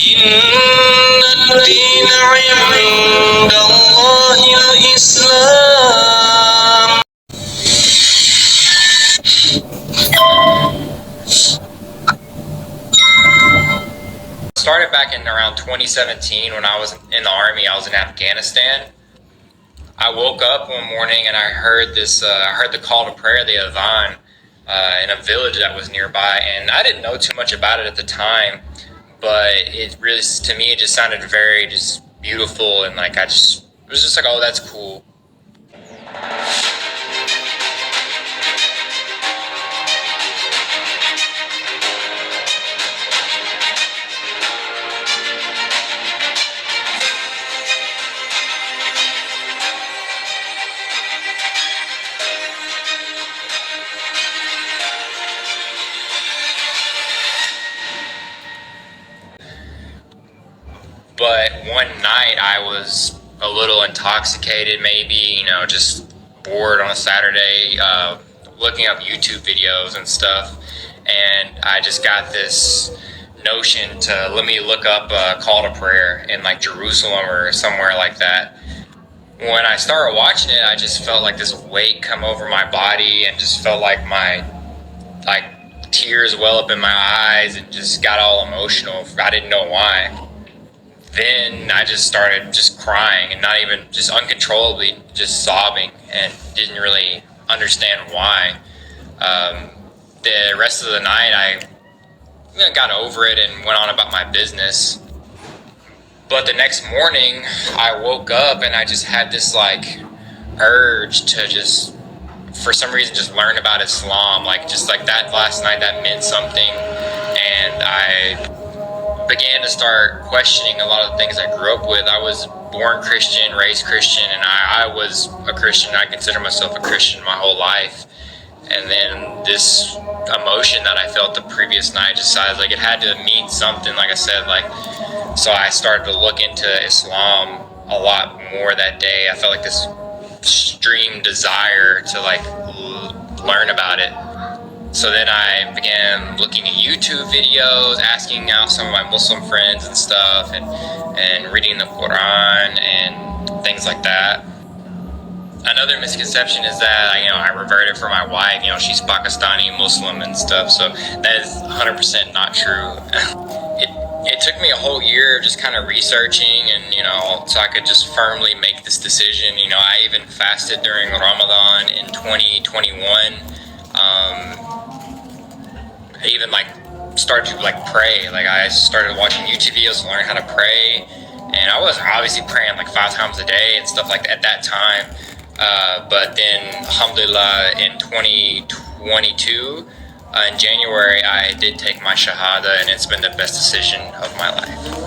إن الدين عند الله الإسلام. Started back in around 2017 when I was in the army. I was in Afghanistan. I woke up one morning and I heard I heard the call to prayer, the adzan, in a village that was nearby, and I didn't know too much about it at the time, but it really, to me, it just sounded very just beautiful, and like it was just like, oh, that's cool. But one night I was a little intoxicated, maybe, just bored on a Saturday, looking up YouTube videos and stuff. And I just got this notion to let me look up a call to prayer in like Jerusalem or somewhere like that. When I started watching it, I just felt like this weight come over my body and just felt like tears well up in my eyes and just got all emotional. I didn't know why. Then I just started just crying and not even just uncontrollably just sobbing and didn't really understand why. The rest of the night I got over it and went on about my business. But the next morning I woke up and I just had this like urge to just, for some reason, just learn about Islam. Just like that last night, that meant something. And I began to start questioning a lot of the things I grew up with. I was born Christian, raised Christian, and I was a Christian. I consider myself a Christian my whole life. And then this emotion that I felt the previous night decided like it had to mean something, like I said, so I started to look into Islam a lot more that day. I felt like this extreme desire to learn about it. So then I began looking at YouTube videos, asking out some of my Muslim friends and stuff, and reading the Quran and things like that. Another misconception is that I reverted for my wife. She's Pakistani Muslim and stuff, so that is 100% not true. It took me a whole year of just kind of researching and so I could just firmly make this decision. I even fasted during Ramadan in 2021. I even started to pray. I started watching YouTube videos to learn how to pray, and I was obviously praying 5 times a day and stuff like that at that time. But then, alhamdulillah, in 2022, in January, I did take my shahada, and it's been the best decision of my life.